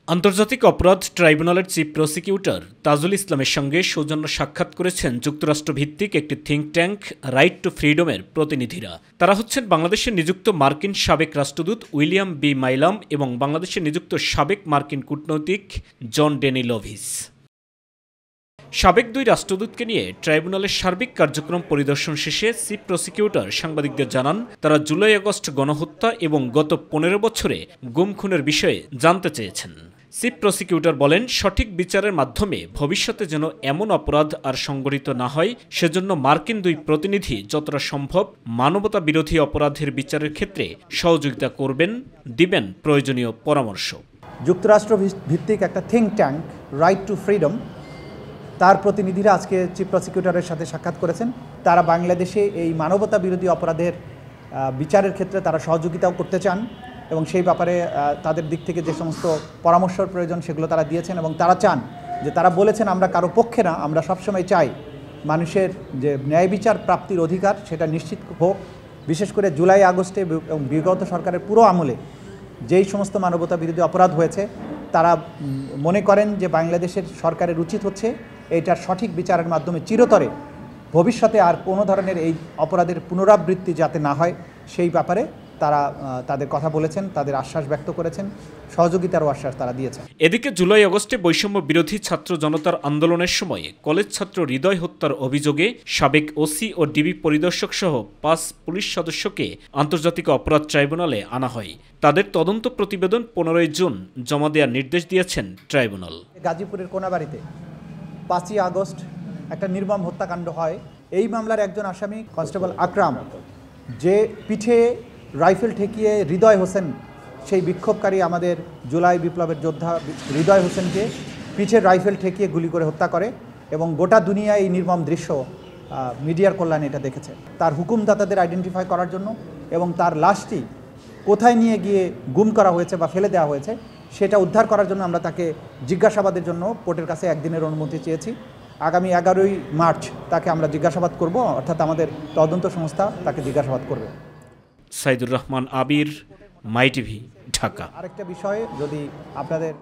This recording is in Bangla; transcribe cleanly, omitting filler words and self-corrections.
আন্তর্জাতিক অপরাধ ট্রাইব্যুনালের চিফ প্রসিকিউটর তাজুল ইসলামের সঙ্গে সৌজন্য সাক্ষাৎ করেছেন যুক্তরাষ্ট্রভিত্তিক একটি থিঙ্ক ট্যাঙ্ক রাইট টু ফ্রিডমের প্রতিনিধিরা। তারা হচ্ছেন বাংলাদেশে নিযুক্ত মার্কিন সাবেক রাষ্ট্রদূত উইলিয়াম বি মাইলাম এবং বাংলাদেশে নিযুক্ত সাবেক মার্কিন কূটনৈতিক জন ড্যানিলোভিস। সাবেক দুই রাষ্ট্রদূতকে নিয়ে ট্রাইব্যুনালের সার্বিক কার্যক্রম পরিদর্শন শেষে চিফ প্রসিকিউটর সাংবাদিকদের জানান, তারা জুলাই-আগস্ট গণহত্যা এবং গত 15 বছরে গুম খুনের বিষয়ে জানতে চেয়েছেন। চিফ প্রসিকিউটর বলেন, সঠিক বিচারের মাধ্যমে ভবিষ্যতে যেন এমন অপরাধ আর সংঘটিত না হয়, সেজন্য মার্কিন দুই প্রতিনিধি যতটা সম্ভব মানবতা বিরোধী অপরাধের বিচারের ক্ষেত্রে সহযোগিতা করবেন, দিবেন প্রয়োজনীয় পরামর্শ। যুক্তরাষ্ট্র ভিত্তিক একটা think tank right two freedom, তার প্রতিনিধিরা আজকে চিফ প্রসিকিউটরের সাথে সাক্ষাৎ করেছেন। তারা বাংলাদেশে এই মানবতা বিরোধী অপরাধের বিচারের ক্ষেত্রে তারা সহযোগিতাও করতে চান এবং সেই ব্যাপারে তাদের দিক থেকে যে সমস্ত পরামর্শের প্রয়োজন সেগুলো তারা দিয়েছেন এবং তারা চান যে, তারা বলেছেন আমরা কারো পক্ষে না, আমরা সবসময় চাই মানুষের যে ন্যায় বিচার প্রাপ্তির অধিকার সেটা নিশ্চিত হোক। বিশেষ করে জুলাই আগস্টে এবং বিগত সরকারের পুরো আমলে যেই সমস্ত মানবতা বিরোধী অপরাধ হয়েছে, তারা মনে করেন যে বাংলাদেশের সরকারের উচিত হচ্ছে এইটার সঠিক বিচারের মাধ্যমে চিরতরে ভবিষ্যতে আর কোনো ধরনের এই অপরাধের পুনরাবৃত্তি যাতে না হয় সেই ব্যাপারে তারা তাদের কথা বলেছেন, তাদের আশ্বাস ব্যক্ত করেছেন, সহযোগিতারও আশ্বাস তারা দিয়েছেন। এদিকে জুলাই-আগস্টে বৈষম্য বিরোধী ছাত্র জনতার আন্দোলনের সময়ে কলেজ ছাত্র হৃদয় হত্যার অভিযোগে সাবেক ওসি ও ডিবি পরিদর্শক সহ 5 পুলিশ সদস্যকে আন্তর্জাতিক অপরাধ ট্রাইব্যুনালে আনা হয়। তাদের তদন্ত প্রতিবেদন 15 জুন জমা দেওয়ার নির্দেশ দিয়েছেন ট্রাইব্যুনাল। গাজীপুরের কোনাবাড়িতে 5ই আগস্ট একটা নির্মম হত্যাকাণ্ড হয়। এই মামলার একজন আসামি কনস্টেবল আকরাম, যে পিঠে রাইফেল ঠেকিয়ে হৃদয় হোসেন, সেই বিক্ষোভকারী আমাদের জুলাই বিপ্লবের যোদ্ধা হৃদয় হোসেনকে পিঠে রাইফেল ঠেকিয়ে গুলি করে হত্যা করে এবং গোটা দুনিয়ায় এই নির্মম দৃশ্য মিডিয়ার কল্যাণে এটা দেখেছে। তার হুকুমদাতাদের আইডেন্টিফাই করার জন্য এবং তার লাশটি কোথায় নিয়ে গিয়ে গুম করা হয়েছে বা ফেলে দেওয়া হয়েছে সেটা উদ্ধার করার জন্য আমরা তাকে জিজ্ঞাসাবাদের জন্য কোর্টের কাছে একদিনের অনুমতি চেয়েছি। আগামী 11ই মার্চ তাকে আমরা জিজ্ঞাসাবাদ করব, অর্থাৎ আমাদের তদন্ত সংস্থা তাকে জিজ্ঞাসাবাদ করবে। সাইদুর রহমান আবির, মাই টিভি, ঢাকা। আরেকটা বিষয়ে যদি আপনাদের